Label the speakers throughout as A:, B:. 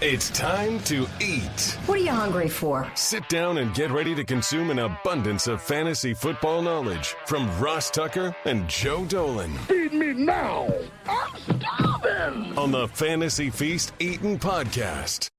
A: It's time to eat.
B: What are you hungry for?
A: Sit down and get ready to consume an abundance of fantasy football knowledge from Ross Tucker and Joe Dolan.
C: Feed me now. I'm starving.
A: On the Fantasy Feast Eatin' Podcast.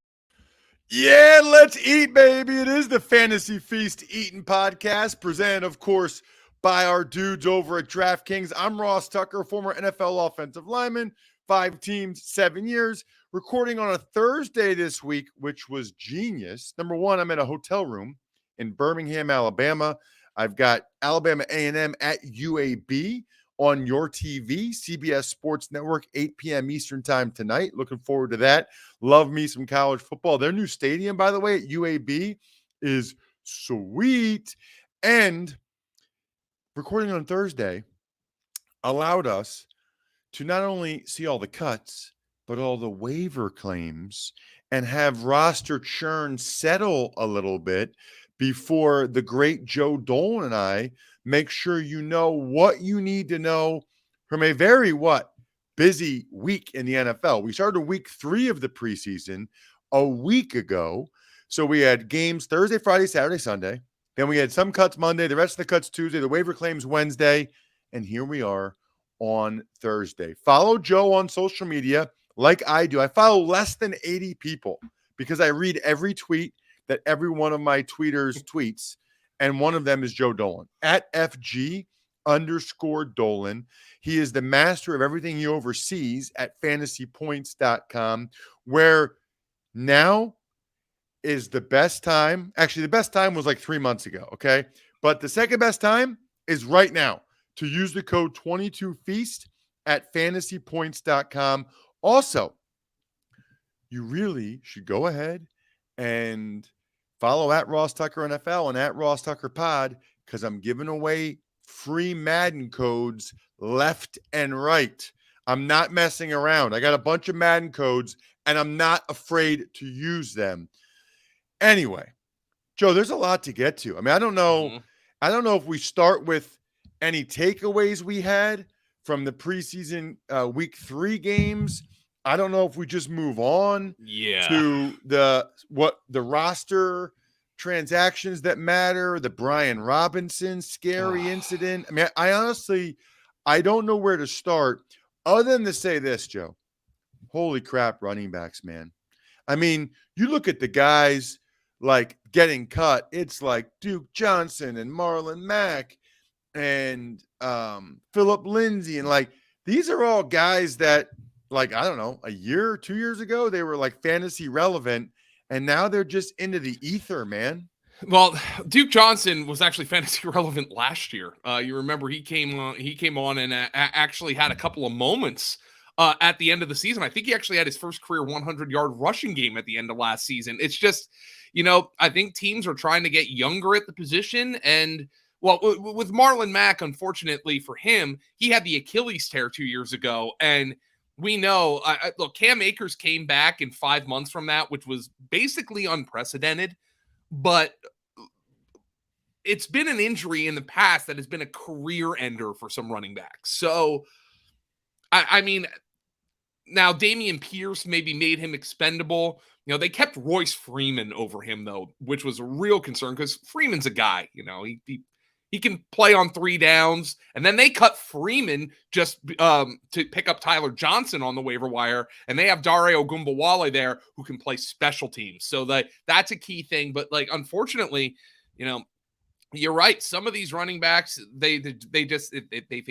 D: Yeah, let's eat, baby. It is the Fantasy Feast Eatin' Podcast, presented, of course, by our dudes over at DraftKings. I'm Ross Tucker, former NFL offensive lineman, 5 teams, 7 years, recording on a Thursday this week, which was genius. Number one, I'm in a hotel room in Birmingham, Alabama. I've got Alabama A&M at UAB on your TV, CBS Sports Network, 8 p.m. Eastern time tonight. Looking forward to that. Love me some college football. Their new stadium, by the way, at UAB is sweet. And recording on Thursday allowed us to not only see all the cuts, but all the waiver claims and have roster churn settle a little bit before the great Joe Dolan and I make sure you know what you need to know from a very busy week in the NFL. We started week 3 of the preseason a week ago. So we had games Thursday, Friday, Saturday, Sunday. Then we had some cuts Monday, the rest of the cuts Tuesday, the waiver claims Wednesday. And here we are on Thursday. Follow Joe on social media like I do. I follow less than 80 people because I read every tweet that every one of my tweeters tweets. And one of them is Joe Dolan at FG_Dolan. He is the master of everything he oversees at fantasypoints.com, where now is the best time. Actually, the best time was like 3 months ago. Okay. But the second best time is right now to use the code 22feast at fantasypoints.com. Also, you really should go ahead and follow at Ross Tucker NFL and at Ross Tucker Pod, because I'm giving away free Madden codes left and right. I'm not messing around. I got a bunch of Madden codes, and I'm not afraid to use them. Anyway, Joe, there's a lot to get to. I mean, I don't know. I don't know if we start with any takeaways we had from the preseason week 3 games. I don't know if we just move on to the roster transactions that matter, the Brian Robinson scary incident. I mean, I honestly don't know where to start other than to say this, Joe. Holy crap, running backs, man. I mean, you look at the guys like getting cut. It's like Duke Johnson and Marlon Mack and Phillip Lindsay. And like, these are all guys that, like, I don't know, a year or 2 years ago, they were like fantasy relevant, and now they're just into the ether, man.
E: Well, Duke Johnson was actually fantasy relevant last year. You remember he came on and actually had a couple of moments at the end of the season. I think he actually had his first career 100-yard rushing game at the end of last season. It's just, I think teams are trying to get younger at the position. And, well, with Marlon Mack, unfortunately for him, he had the Achilles tear 2 years ago. And we know, look, Cam Akers came back in 5 months from that, which was basically unprecedented. But it's been an injury in the past that has been a career ender for some running backs. So, I mean, now Dameon Pierce maybe made him expendable. They kept Royce Freeman over him, though, which was a real concern because Freeman's a guy, he can play on 3 downs. And then they cut Freeman just to pick up Tyler Johnson on the waiver wire. And they have Dare Ogunbowale there who can play special teams. So that's a key thing. But, like, unfortunately, you're right. Some of these running backs, they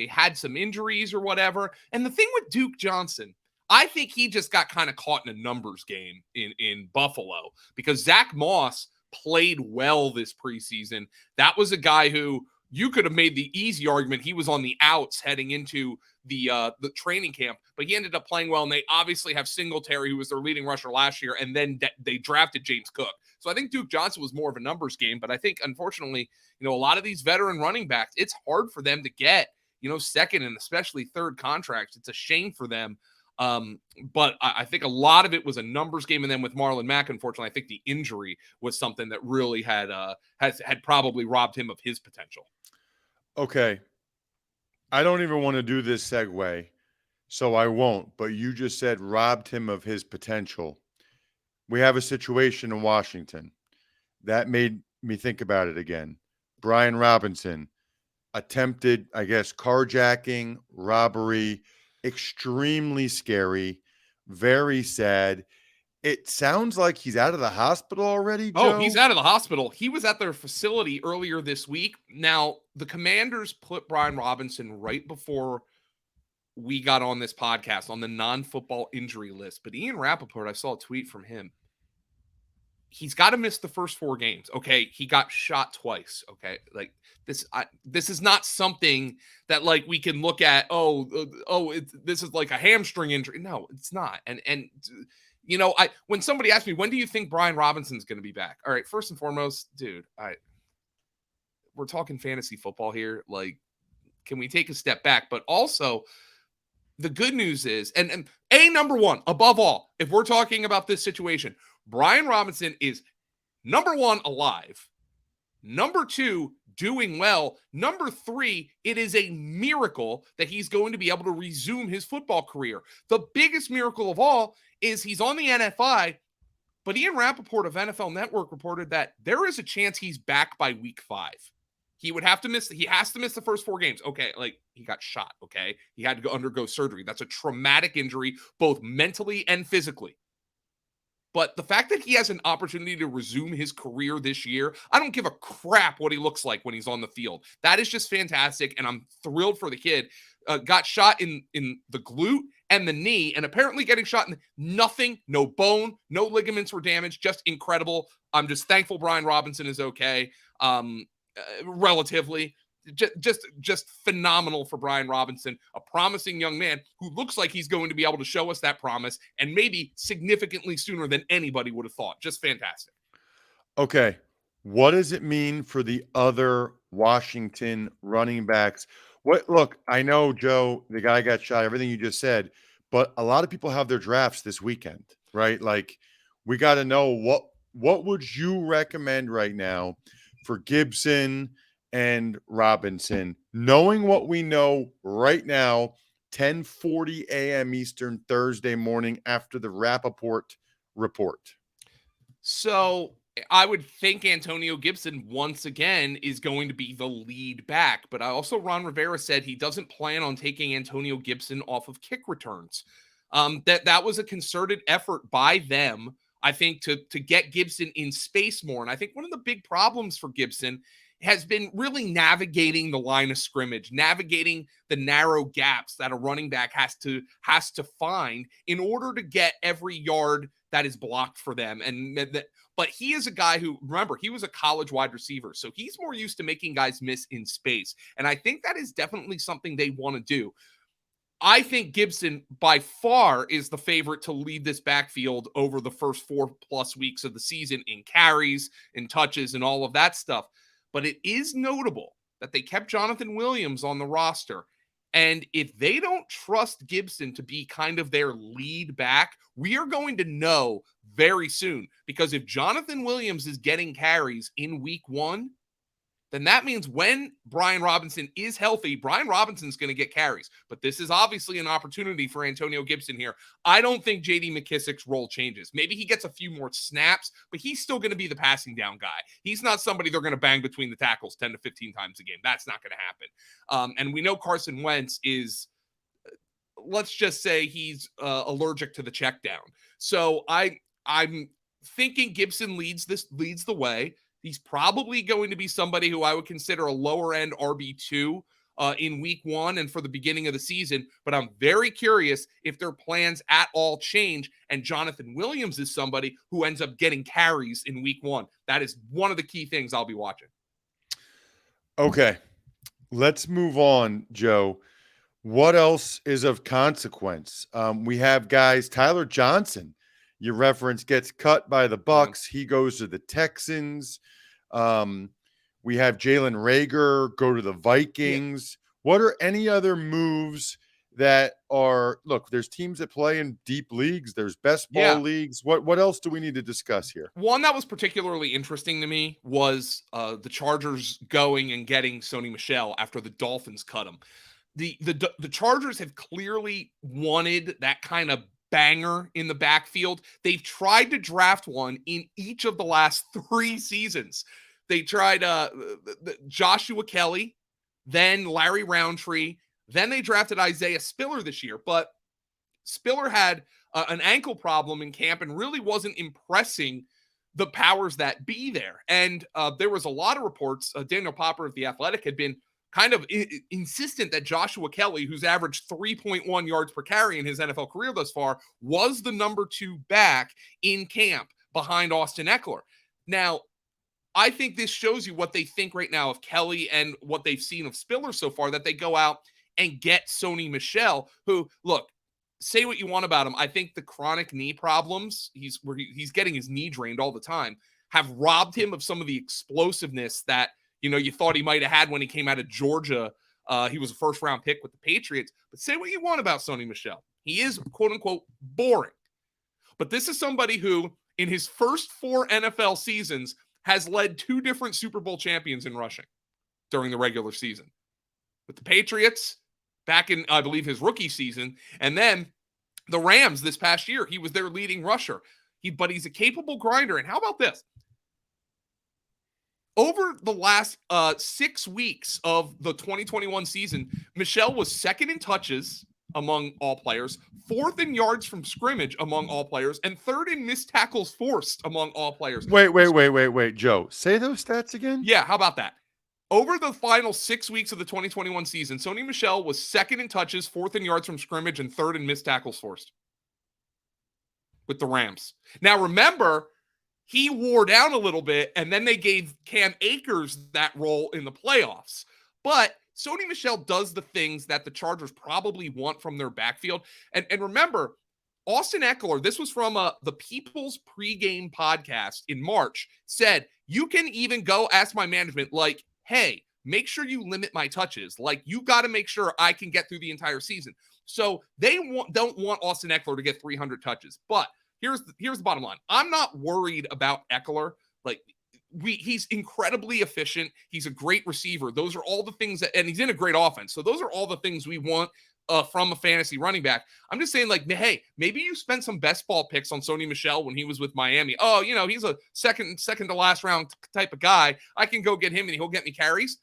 E: had some injuries or whatever. And the thing with Duke Johnson, I think he just got kind of caught in a numbers game in Buffalo because Zach Moss played well this preseason. That was a guy who you could have made the easy argument he was on the outs heading into the training camp, but he ended up playing well. And they obviously have Singletary, who was their leading rusher last year, and then they drafted James Cook. So I think Duke Johnson was more of a numbers game, but I think unfortunately, a lot of these veteran running backs, it's hard for them to get, second and especially third contracts. It's a shame for them. But I think a lot of it was a numbers game. And then with Marlon Mack, unfortunately, I think the injury was something that really had probably robbed him of his potential.
D: Okay. I don't even want to do this segue, so I won't. But you just said robbed him of his potential. we have a situation in Washington that made me think about it again. Brian Robinson attempted, I guess, carjacking, robbery, extremely scary, very sad. It sounds like he's out of the hospital already,
E: Oh,
D: Joe.
E: he's out of the hospital. He was at their facility earlier this week. Now, the Commanders put Brian Robinson right before we got on this podcast on the non-football injury list. But Ian Rappaport, I saw a tweet from him. He's got to miss the first 4 games. Okay, he got shot twice. Okay, like this is not something that like we can look at. This is like a hamstring injury. No, it's not. And you know, when somebody asks me when do you think Brian Robinson's going to be back? All right, first and foremost, dude, we're talking fantasy football here. Like, can we take a step back? But also, the good news is, and number one, above all, if we're talking about this situation, Brian Robinson is number 1, alive. Number 2, doing well. Number 3, it is a miracle that he's going to be able to resume his football career. The biggest miracle of all is he's on the NFI, but Ian Rappaport of NFL Network reported that there is a chance he's back by week 5. He has to miss the first 4 games. Okay, like he got shot, okay? He had to undergo surgery. That's a traumatic injury, both mentally and physically. But the fact that he has an opportunity to resume his career this year, I don't give a crap what he looks like when he's on the field. That is just fantastic, and I'm thrilled for the kid. Got shot in the glute and the knee, and apparently getting shot in nothing, no bone, no ligaments were damaged, just incredible. I'm just thankful Brian Robinson is okay, relatively. Just phenomenal for Brian Robinson, a promising young man who looks like he's going to be able to show us that promise, and maybe significantly sooner than anybody would have thought. Just fantastic.
D: Okay. What does it mean for the other Washington running backs? Look, I know, Joe, the guy got shot, everything you just said, but a lot of people have their drafts this weekend, right? Like, we got to know what would you recommend right now for Gibson and Robinson, knowing what we know right now, 10:40 a.m. Eastern Thursday morning after the Rappaport report.
E: So I would think Antonio Gibson once again is going to be the lead back, but Ron Rivera said he doesn't plan on taking Antonio Gibson off of kick returns. That was a concerted effort by them, I think, to get Gibson in space more. And I think one of the big problems for Gibson has been really navigating the line of scrimmage, navigating the narrow gaps that a running back has to find in order to get every yard that is blocked for them. But he is a guy who, remember, he was a college wide receiver, so he's more used to making guys miss in space. And I think that is definitely something they want to do. I think Gibson by far is the favorite to lead this backfield over the first 4+ weeks of the season in carries, in touches, and all of that stuff. But it is notable that they kept Jonathan Williams on the roster. And if they don't trust Gibson to be kind of their lead back, we are going to know very soon. Because if Jonathan Williams is getting carries in week 1, then that means when Brian Robinson is healthy, Brian Robinson's going to get carries. But this is obviously an opportunity for Antonio Gibson here. I don't think J.D. McKissick's role changes. Maybe he gets a few more snaps, but he's still going to be the passing down guy. He's not somebody they're going to bang between the tackles 10 to 15 times a game. That's not going to happen. And we know Carson Wentz is, let's just say he's allergic to the check down. So I'm thinking Gibson leads the way. He's probably going to be somebody who I would consider a lower end RB2 in week 1 and for the beginning of the season. But I'm very curious if their plans at all change and Jonathan Williams is somebody who ends up getting carries in week 1. That is one of the key things I'll be watching.
D: Okay, let's move on, Joe. What else is of consequence? We have guys, Tyler Johnson, you reference, gets cut by the Bucks. He goes to the Texans. We have Jalen Reagor go to the Vikings. Yeah. What are any other moves that are, look, there's teams that play in deep leagues. There's best ball leagues. What else do we need to discuss here?
E: One that was particularly interesting to me was the Chargers going and getting Sony Michel after the Dolphins cut him. The Chargers have clearly wanted that kind of banger in the backfield. They've tried to draft one in each of the last 3 seasons. They tried Joshua Kelly, then Larry Roundtree, then they drafted Isaiah Spiller this year. But Spiller had an ankle problem in camp and really wasn't impressing the powers that be there. And there was a lot of reports. Daniel Popper of The Athletic had been kind of insistent that Joshua Kelly, who's averaged 3.1 yards per carry in his NFL career thus far, was the number 2 back in camp behind Austin Eckler. Now, I think this shows you what they think right now of Kelly and what they've seen of Spiller so far, that they go out and get Sony Michel, who, look, say what you want about him. I think the chronic knee problems, he's getting his knee drained all the time, have robbed him of some of the explosiveness that, you thought he might have had when he came out of Georgia. He was a first-round pick with the Patriots. But say what you want about Sony Michel. He is, quote-unquote, boring. But this is somebody who, in his first 4 NFL seasons, has led 2 different Super Bowl champions in rushing during the regular season. With the Patriots, back in, I believe, his rookie season, and then the Rams this past year, he was their leading rusher. But he's a capable grinder. And how about this? Over the last 6 weeks of the 2021 season, Michel was 2nd in touches among all players, 4th in yards from scrimmage among all players, and 3rd in missed tackles forced among all players.
D: Wait, Joe. Say those stats again?
E: Yeah, how about that? Over the final 6 weeks of the 2021 season, Sony Michel was 2nd in touches, 4th in yards from scrimmage, and 3rd in missed tackles forced with the Rams. Now, remember, he wore down a little bit, and then they gave Cam Akers that role in the playoffs. But Sony Michel does the things that the Chargers probably want from their backfield. And remember, Austin Eckler, this was from the People's pregame podcast in March, said, you can even go ask my management, like, hey, make sure you limit my touches. Like, you got to make sure I can get through the entire season. So they don't want Austin Eckler to get 300 touches. But here's the bottom line. I'm not worried about Eckler. Like, he's incredibly efficient. He's a great receiver. Those are all the things and he's in a great offense. So those are all the things we want from a fantasy running back. I'm just saying, like, hey, maybe you spent some best ball picks on Sony Michel when he was with Miami. Oh, he's a second to last round type of guy. I can go get him and he'll get me carries.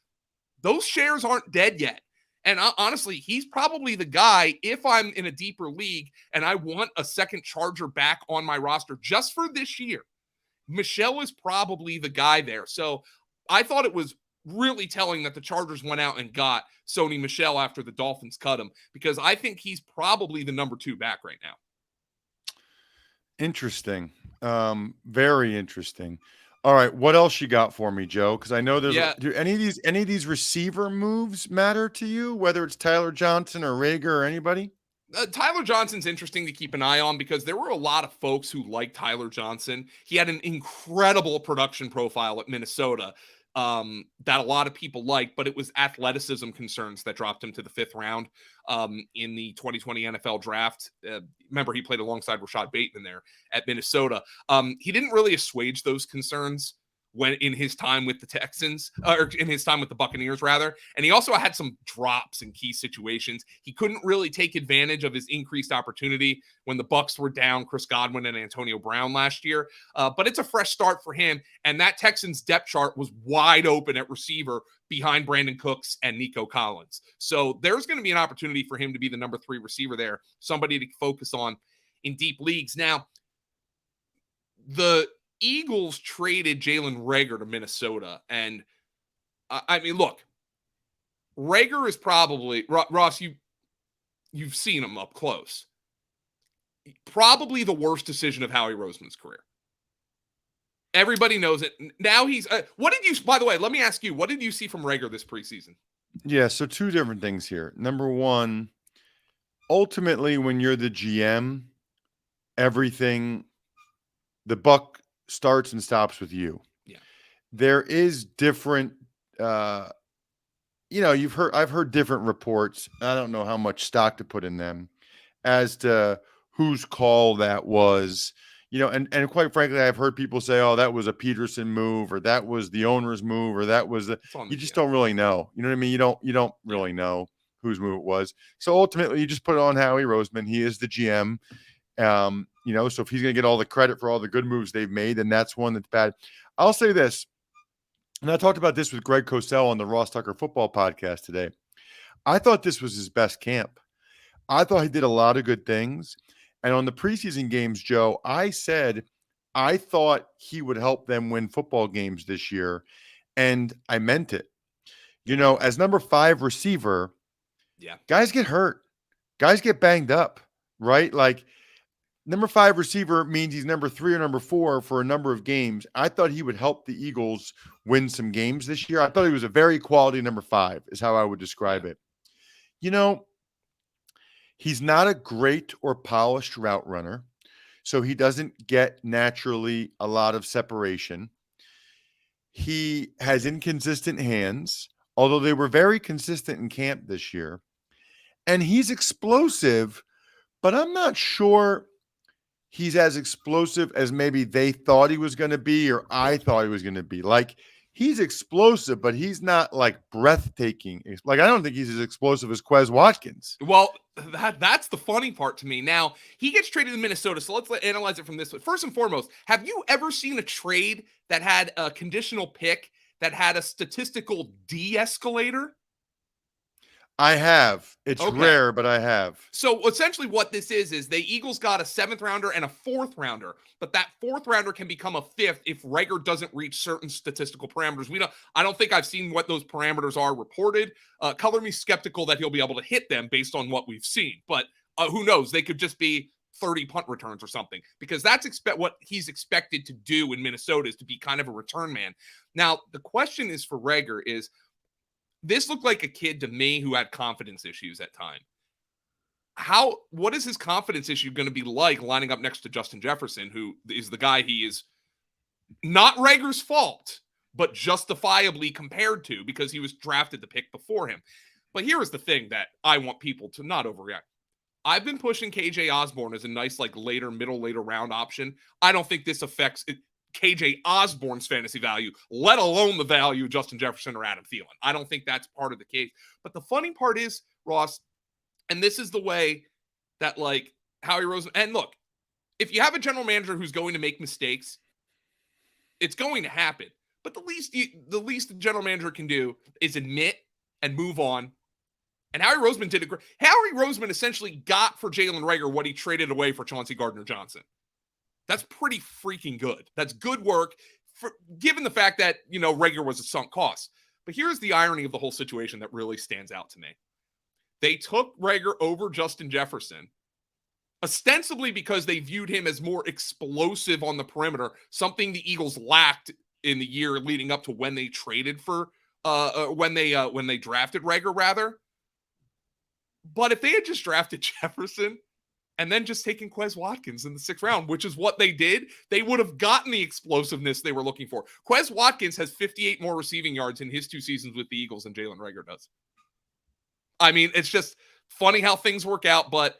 E: Those shares aren't dead yet. And honestly, he's probably the guy, if I'm in a deeper league and I want a second Charger back on my roster just for this year, Michel is probably the guy there. So I thought it was really telling that the Chargers went out and got Sony Michel after the Dolphins cut him, because I think he's probably the number 2 back right now.
D: Interesting. Very interesting. All right, what else you got for me, Joe? Because I know there's do any of these receiver moves matter to you, whether it's Tyler Johnson or Reagor or anybody?
E: Tyler Johnson's interesting to keep an eye on because there were a lot of folks who liked Tyler Johnson. He had an incredible production profile at Minnesota that a lot of people liked, but it was athleticism concerns that dropped him to the 5th round in the 2020 NFL draft. Remember, he played alongside Rashad Bateman there at Minnesota. He didn't really assuage those concerns when in his time with the Texans, or in his time with the Buccaneers, rather. And he also had some drops in key situations. He couldn't really take advantage of his increased opportunity when the Bucs were down Chris Godwin and Antonio Brown last year. But it's a fresh start for him. And that Texans depth chart was wide open at receiver behind Brandon Cooks and Nico Collins. So there's going to be an opportunity for him to be the number 3 receiver there, somebody to focus on in deep leagues. Now, the Eagles traded Jalen Reagor to Minnesota. And I mean, look, Reagor is probably, Ross, you've seen him up close. Probably the worst decision of Howie Roseman's career. Everybody knows it. Now he's, by the way, let me ask you, what did you see from Reagor this preseason?
D: Yeah, so 2 different things here. Number one, ultimately, when you're the GM, the buck starts and stops with you.
E: Yeah.
D: There is different, I've heard different reports. I don't know how much stock to put in them as to whose call that was, and quite frankly, I've heard people say, oh, that was a Peterson move, or that was the owner's move, or that was you just don't really know. You know what I mean? You don't really know whose move it was. So ultimately you just put it on Howie Roseman. He is the GM. So if he's going to get all the credit for all the good moves they've made, then that's one that's bad. I'll say this, and I talked about this with Greg Cosell on the Ross Tucker Football Podcast today. I thought this was his best camp. I thought he did a lot of good things. And on the preseason games, Joe, I said I thought he would help them win football games this year. And I meant it. As number 5 receiver, guys get hurt. Guys get banged up, right? Like number 5 receiver means he's number 3 or number 4 for a number of games. I thought he would help the Eagles win some games this year. I thought he was a very quality number 5 is how I would describe it. He's not a great or polished route runner, so he doesn't get naturally a lot of separation. He has inconsistent hands, although they were very consistent in camp this year. And he's explosive, but I'm not sure he's as explosive as maybe they thought he was going to be or I thought he was going to be. Like, he's explosive, but he's not like breathtaking. Like, I don't think he's as explosive as Quez Watkins.
E: Well, that's the funny part to me. Now, he gets traded to Minnesota, so let's analyze it from this way. First and foremost, have you ever seen a trade that had a conditional pick that had a statistical de-escalator?
D: I have. It's rare, but I have.
E: So essentially what this is the Eagles got a 7th rounder and a 4th rounder, but that 4th rounder can become a 5th if Reagor doesn't reach certain statistical parameters. I don't think I've seen what those parameters are reported. Color me skeptical that he'll be able to hit them based on what we've seen, but who knows? They could just be 30 punt returns or something, because that's what he's expected to do in Minnesota, is to be kind of a return man. Now, the question is for Reagor is, this looked like a kid to me who had confidence issues at time. What is his confidence issue going to be like lining up next to Justin Jefferson, who is the guy he is not Reagor's fault, but justifiably compared to because he was drafted the pick before him. But here is the thing that I want people to not overreact. I've been pushing KJ Osborne as a nice, later round option. I don't think this affects it. KJ Osborne's fantasy value, let alone the value of Justin Jefferson or Adam Thielen. I don't think that's part of the case. But the funny part is, Ross, and this is the way that Howie Roseman, and look, if you have a general manager who's going to make mistakes, it's going to happen. But the least the general manager can do is admit and move on. And Howie Roseman did it great. Howie Roseman essentially got for Jalen Reagor what he traded away for Chauncey Gardner-Johnson. That's pretty freaking good. That's good work, given the fact that, Reagor was a sunk cost. But here's the irony of the whole situation that really stands out to me. They took Reagor over Justin Jefferson, ostensibly because they viewed him as more explosive on the perimeter, something the Eagles lacked in the year leading up to when they traded for, when they drafted Reagor, rather. But if they had just drafted Jefferson and then just taking Quez Watkins in the 6th round, which is what they did, they would have gotten the explosiveness they were looking for. Quez Watkins has 58 more receiving yards in his 2 seasons with the Eagles than Jalen Reagor does. I mean, it's just funny how things work out, but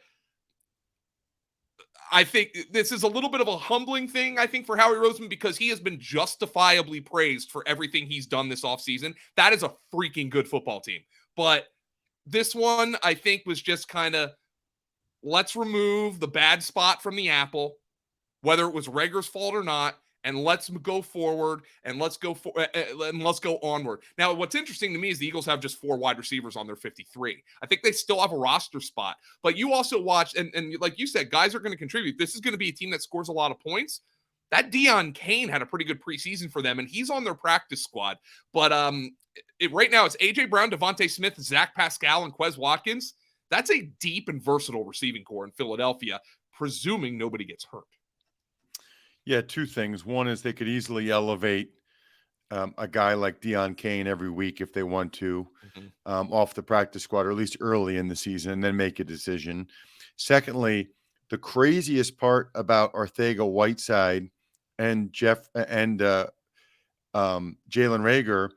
E: I think this is a little bit of a humbling thing, I think, for Howie Roseman, because he has been justifiably praised for everything he's done this offseason. That is a freaking good football team. But this one, I think, was just kind of, let's remove the bad spot from the apple, whether it was Reagor's fault or not, and let's go forward and let's go onward. Now, what's interesting to me is the Eagles have just 4 wide receivers on their 53. I think they still have a roster spot, but you also watch, and like you said, guys are going to contribute. This is going to be a team that scores a lot of points. That Deion Kane had a pretty good preseason for them, and he's on their practice squad. But right now it's A.J. Brown, Devontae Smith, Zach Pascal, and Quez Watkins. That's a deep and versatile receiving core in Philadelphia, presuming nobody gets hurt.
D: Yeah, 2 things. One is they could easily elevate a guy like Deion Kane every week if they want to, off the practice squad, or at least early in the season, and then make a decision. Secondly, the craziest part about Arcega-Whiteside and Jalen Reagor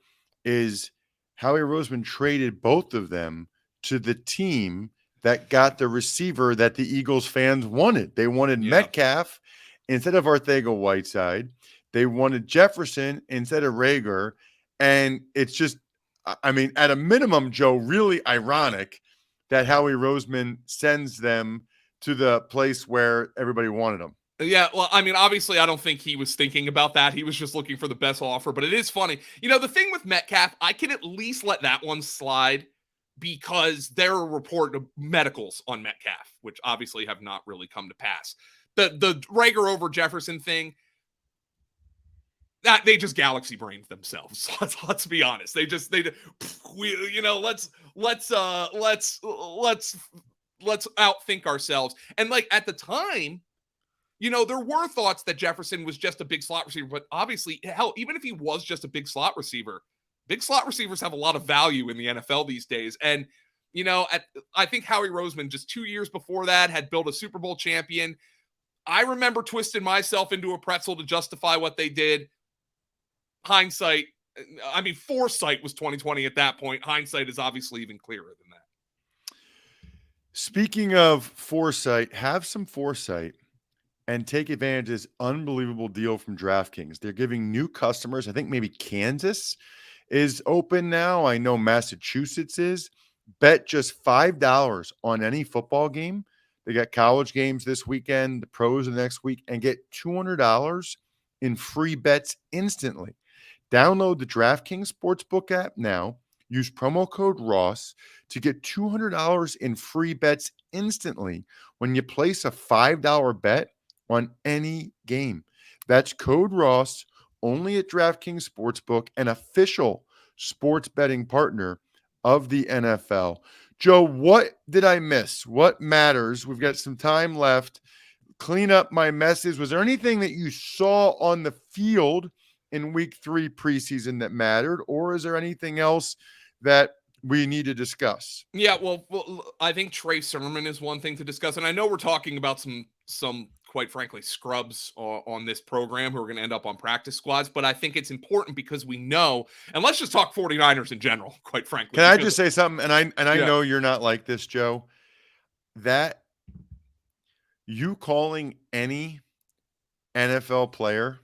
D: is Howie Roseman traded both of them to the team that got the receiver that the Eagles fans wanted. They wanted Metcalf instead of Arcega-Whiteside. They wanted Jefferson instead of Reagor. And it's just, I mean, at a minimum, Joe, really ironic that Howie Roseman sends them to the place where everybody wanted him.
E: Yeah, well, I mean, obviously, I don't think he was thinking about that. He was just looking for the best offer. But it is funny. The thing with Metcalf, I can at least let that one slide because there are reported medicals on Metcalf, which obviously have not really come to pass. The Reagor over Jefferson thing, that they just galaxy brained themselves. Let's be honest. Let's outthink ourselves. And like at the time, there were thoughts that Jefferson was just a big slot receiver, but obviously, hell, even if he was just a big slot receiver, big slot receivers have a lot of value in the NFL these days. And, I think Howie Roseman just 2 years before that had built a Super Bowl champion. I remember twisting myself into a pretzel to justify what they did. Hindsight, foresight was 2020 at that point. Hindsight is obviously even clearer than that.
D: Speaking of foresight, have some foresight and take advantage of this unbelievable deal from DraftKings. They're giving new customers, I think maybe Kansas is open now. I know Massachusetts is. Bet just $5 on any football game. They got college games this weekend, the pros the next week, and get $200 in free bets instantly. Download the DraftKings Sportsbook app now. Use promo code Ross to get $200 in free bets instantly when you place a $5 bet on any game. That's code Ross only at DraftKings Sportsbook, an official sports betting partner of the NFL. Joe, what did I miss? What matters? We've got some time left. Clean up my message. Was there anything that you saw on the field in week 3 preseason that mattered, or is there anything else that we need to discuss?
E: Yeah, well, I think Trey Sermon is one thing to discuss, and I know we're talking about some quite frankly scrubs on this program who are going to end up on practice squads, but I think it's important because we know, and let's just talk 49ers in general, quite frankly.
D: Can I just say something? And I know you're not like this, Joe, that you calling any NFL player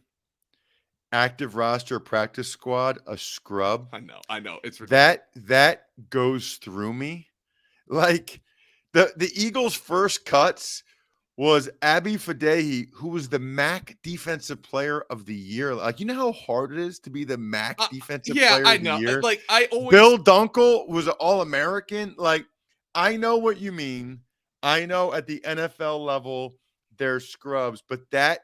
D: active roster practice squad a scrub.
E: I know. It's ridiculous.
D: That goes through me. Like the Eagles' first cuts was Abi Fadehi, who was the MAC Defensive Player of the Year. Like, you know how hard it is to be the MAC Defensive Player of the Year?
E: Like, I always
D: Bill Dunkel was an All-American. Like, I know what you mean. I know at the NFL level they're scrubs, but that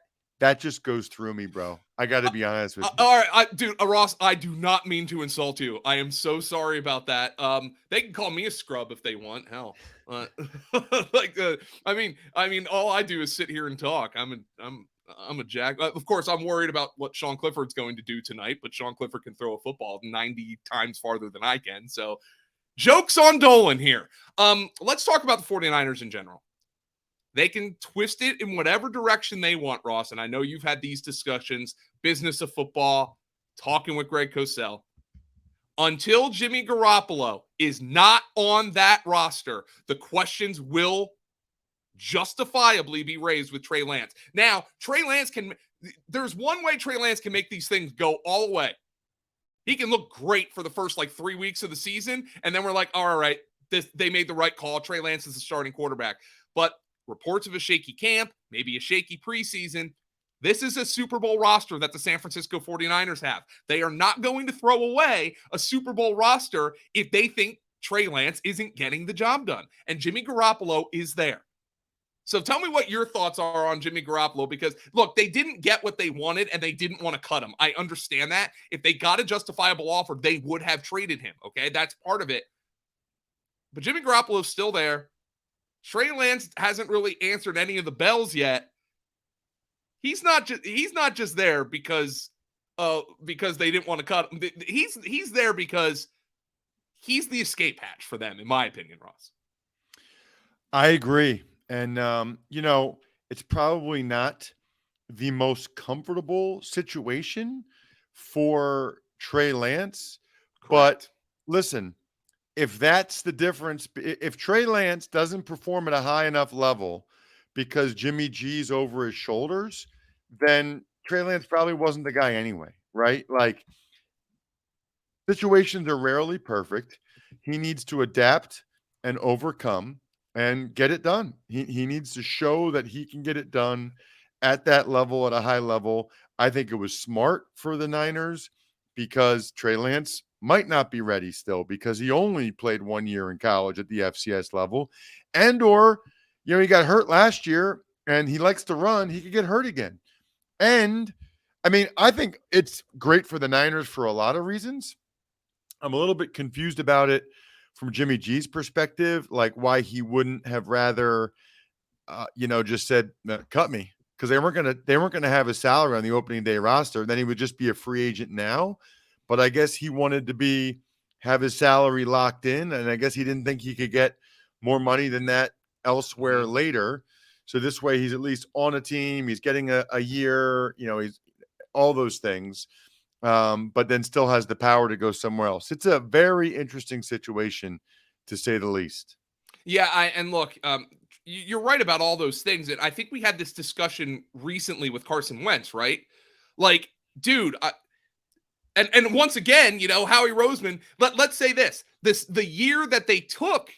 D: just goes through me, bro. I got to be honest with you.
E: All right, dude, Ross, I do not mean to insult you. I am so sorry about that. They can call me a scrub if they want. Hell, I mean, all I do is sit here and talk. I'm a jack. Of course, I'm worried about what Sean Clifford's going to do tonight, but Sean Clifford can throw a football 90 times farther than I can. So, jokes on Dolan here. Let's talk about the 49ers in general. They can twist it in whatever direction they want, Ross. And I know you've had these discussions, business of football, talking with Greg Cosell. Until Jimmy Garoppolo is not on that roster, the questions will justifiably be raised with Trey Lance. Now, there's one way Trey Lance can make these things go all the way. He can look great for the first 3 weeks of the season. And then we're like, all right, they made the right call. Trey Lance is the starting quarterback. But reports of a shaky camp, maybe a shaky preseason. This is a Super Bowl roster that the San Francisco 49ers have. They are not going to throw away a Super Bowl roster if they think Trey Lance isn't getting the job done. And Jimmy Garoppolo is there. So tell me what your thoughts are on Jimmy Garoppolo, because, look, they didn't get what they wanted and they didn't want to cut him. I understand that. If they got a justifiable offer, they would have traded him, okay? That's part of it. But Jimmy Garoppolo is still there. Trey Lance hasn't really answered any of the bells yet. He's not just there because they didn't want to cut him. He's there because he's the escape hatch for them, in my opinion, Ross.
D: I agree. And it's probably not the most comfortable situation for Trey Lance.
E: Correct.
D: But listen, if that's the difference, if Trey Lance doesn't perform at a high enough level because Jimmy G's over his shoulders, then Trey Lance probably wasn't the guy anyway, right? Like, situations are rarely perfect. He needs to adapt and overcome. and get it done. He needs to show that he can get it done at that level, at a high level. I think it was smart for the Niners because Trey Lance might not be ready still because he only played 1 year in college at the FCS level, or he got hurt last year and he likes to run. He could get hurt again. And I mean, I think it's great for the Niners for a lot of reasons. I'm a little bit confused about it from Jimmy G's perspective, like why he wouldn't have rather, just said, cut me, because they weren't gonna have a salary on the opening day roster. Then he would just be a free agent now. But I guess he wanted to have his salary locked in, and I guess he didn't think he could get more money than that elsewhere later. So this way, he's at least on a team. He's getting a year. He's all those things. But then still has the power to go somewhere else. It's a very interesting situation, to say the least.
E: Yeah, look, you're right about all those things. And I think we had this discussion recently with Carson Wentz, right? Like, dude, and once again, Howie Roseman, let's say the year that they took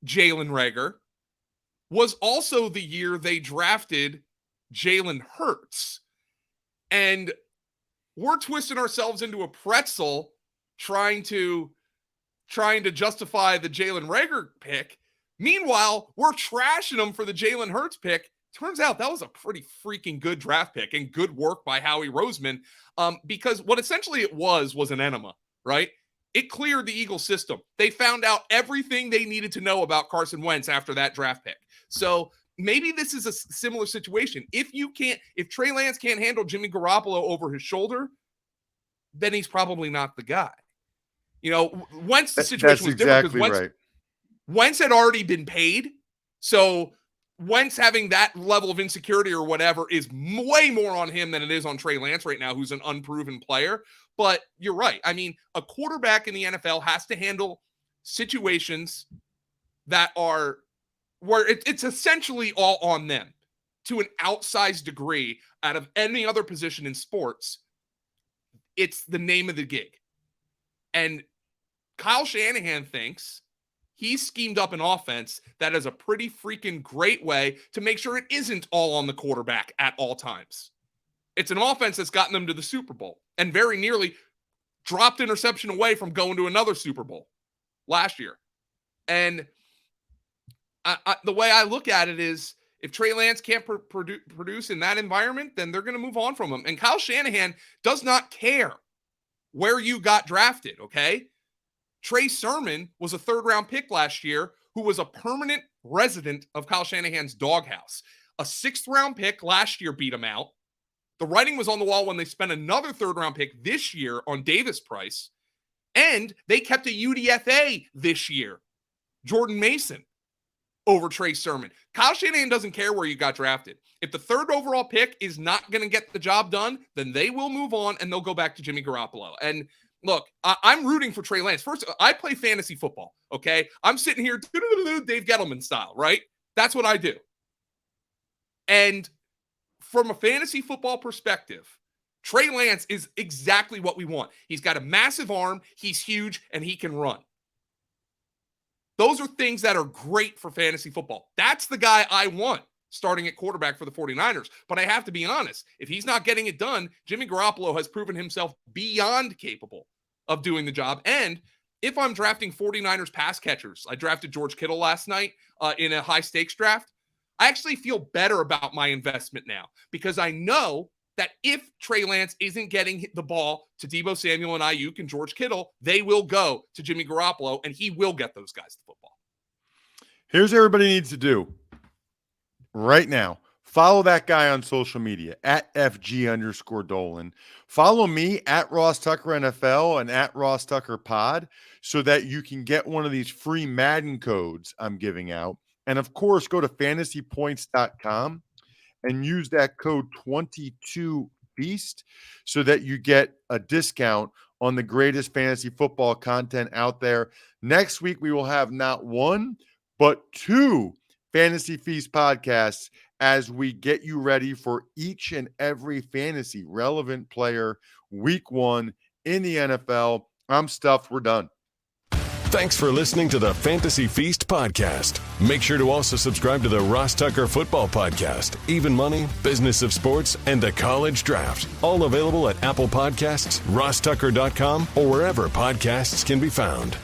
E: Jalen Reagor was also the year they drafted Jalen Hurts. And we're twisting ourselves into a pretzel trying to justify the Jalen Reagor pick. Meanwhile, we're trashing them for the Jalen Hurts pick. Turns out that was a pretty freaking good draft pick and good work by Howie Roseman, because what essentially it was an enema, right? It cleared the Eagles system. They found out everything they needed to know about Carson Wentz after that draft pick. So maybe this is a similar situation. If Trey Lance can't handle Jimmy Garoppolo over his shoulder, then he's probably not the guy. Wentz, the situation was different because Wentz had already been paid. So Wentz having that level of insecurity or whatever is way more on him than it is on Trey Lance right now, who's an unproven player. But you're right. I mean, a quarterback in the NFL has to handle situations that are where it's essentially all on them to an outsized degree out of any other position in sports. It's the name of the gig. And Kyle Shanahan thinks he's schemed up an offense that is a pretty freaking great way to make sure it isn't all on the quarterback at all times. It's an offense that's gotten them to the Super Bowl and very nearly dropped interception away from going to another Super Bowl last year. And the way I look at it is, if Trey Lance can't produce in that environment, then they're going to move on from him. And Kyle Shanahan does not care where you got drafted, okay? Trey Sermon was a third-round pick last year who was a permanent resident of Kyle Shanahan's doghouse. A sixth-round pick last year beat him out. The writing was on the wall when they spent another third-round pick this year on Davis Price. And they kept a UDFA this year, Jordan Mason, over Trey Sermon. Kyle Shanahan doesn't care where you got drafted. If the third overall pick is not going to get the job done, then they will move on and they'll go back to Jimmy Garoppolo. And look, I'm rooting for Trey Lance. First, I play fantasy football, okay? I'm sitting here Dave Gettleman style, right? That's what I do. And from a fantasy football perspective, Trey Lance is exactly what we want. He's got a massive arm, he's huge, and he can run. Those are things that are great for fantasy football. That's the guy I want starting at quarterback for the 49ers. But I have to be honest, if he's not getting it done, Jimmy Garoppolo has proven himself beyond capable of doing the job. And if I'm drafting 49ers pass catchers, I drafted George Kittle last night in a high stakes draft, I actually feel better about my investment now because I know that if Trey Lance isn't getting the ball to Deebo Samuel and Ayuk and George Kittle, they will go to Jimmy Garoppolo, and he will get those guys the football.
D: Here's what everybody needs to do right now. Follow that guy on social media, at FG_Dolan. Follow me, at Ross Tucker NFL and at Ross Tucker Pod, so that you can get one of these free Madden codes I'm giving out. And, of course, go to fantasypoints.com. and use that code 22Beast so that you get a discount on the greatest fantasy football content out there. Next week, we will have not one, but two Fantasy Feast podcasts as we get you ready for each and every fantasy relevant player week 1 in the NFL. I'm stuffed. We're done.
A: Thanks for listening to the Fantasy Feast podcast. Make sure to also subscribe to the Ross Tucker Football Podcast, Even Money, Business of Sports, and the College Draft. All available at Apple Podcasts, rosstucker.com, or wherever podcasts can be found.